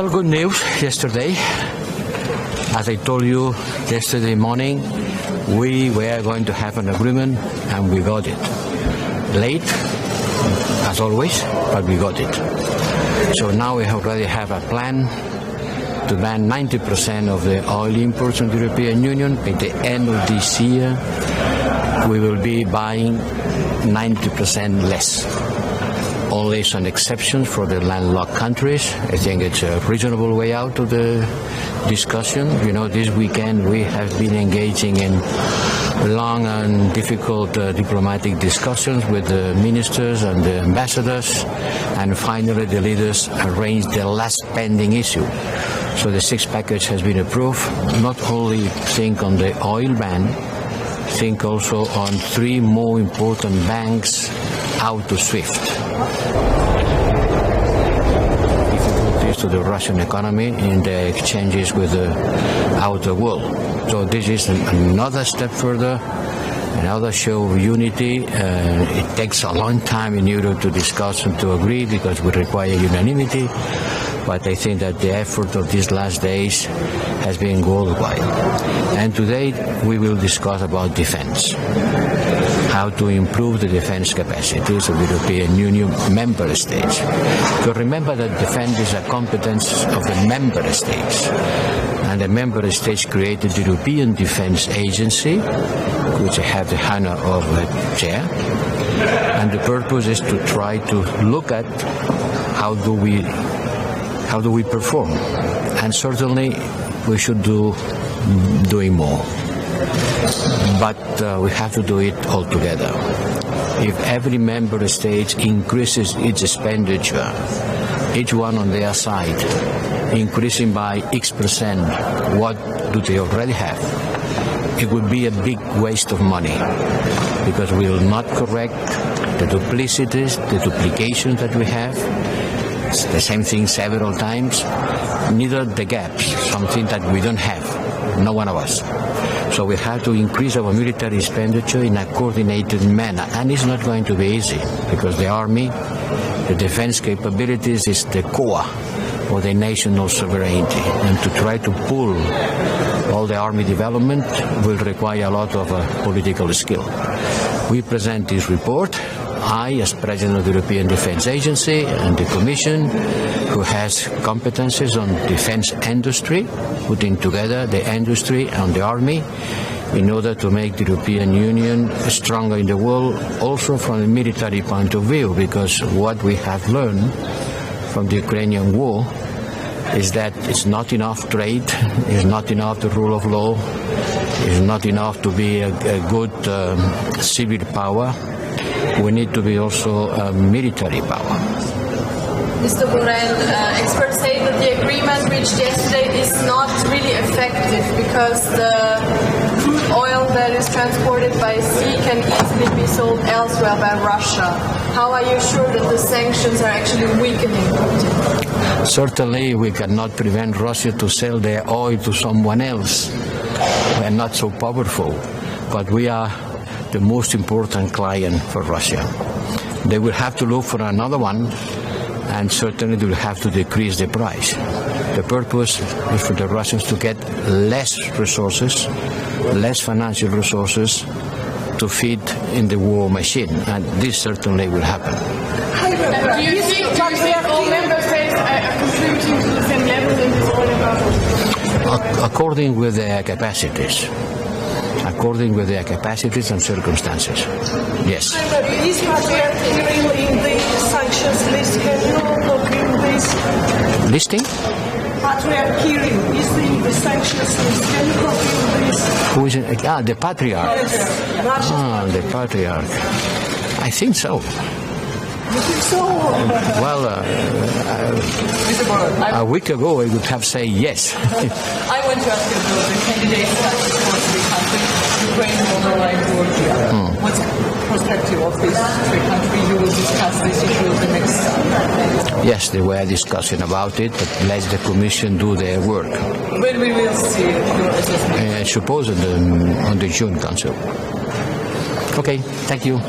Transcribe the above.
Well, good news yesterday. As I told you yesterday morning, we were going to have an agreement and we got it. Late, as always, but we got it. So now we already have a plan to ban 90% of the oil imports from the European Union. By the end of this year, we will be buying 90% less. Only some exceptions for the landlocked countries. I think it's a reasonable way out of the discussion. You know, this weekend we have been engaging in long and difficult diplomatic discussions with the ministers and the ambassadors, and finally the leaders arranged the last pending issue. So the sixth package has been approved. Not only think on the oil ban, think also on three more important banks out of SWIFT. Difficulties to the Russian economy in the exchanges with the outer world. So this is another step further, another show of unity. It takes a long time in Europe to discuss and to agree because we require unanimity. But I think that the effort of these last days has been worldwide. And today we will discuss about defense, how to improve the defense capacities of the European Union member states. So remember that defense is a competence of the member states. And the member states created the European Defense Agency, which I have the honor of chair. And the purpose is to try to look at how do we perform, and certainly we should doing more, but we have to do it all together. If every member state increases its expenditure, each one on their side increasing by X%, what do they already have? It would be a big waste of money because we will not correct the duplicities, the duplications that we have. It's the same thing several times, neither the gaps, something that we don't have, no one of us. So we have to increase our military expenditure in a coordinated manner, and it's not going to be easy because the army, the defense capabilities is the core of the national sovereignty, and to try to pull all the army development will require a lot of political skill. We present this report. I, as President of the European Defence Agency, and the Commission, who has competences on defence industry, putting together the industry and the army in order to make the European Union stronger in the world, also from a military point of view, because what we have learned from the Ukrainian war is that it's not enough trade, it's not enough the rule of law, it's not enough to be a good civil power. We need to be also a military power. Mr. Borrell, experts say that the agreement reached yesterday is not really effective because the crude oil that is transported by sea can easily be sold elsewhere by Russia. How are you sure that the sanctions are actually weakening Putin? Certainly we cannot prevent Russia to sell their oil to someone else. We are not so powerful, but we are the most important client for Russia. They will have to look for another one, and certainly they will have to decrease the price. The purpose is for the Russians to get less resources, less financial resources to feed in the war machine, and this certainly will happen. Do you think all member states are contributing to the same level in this oil embargo? According with their capacities. According with their capacities and circumstances. Yes. Is Patriarch in the sanctions list? Can you confirm this? Listing? Patriarch Kirill is in the sanctions list. Can you confirm this? Who is it? The Patriarch. Yes. The Patriarch. I think so. You think so? Well, a week ago I would have said yes. I want to ask you about the candidates that support the country, Ukraine, Moldova, and Georgia. What's the perspective of these three countries? You will discuss this issue the next time. Yes, they were discussing about it, but let the Commission do their work. When we will see your assessment? I suppose on the June Council. Okay, thank you.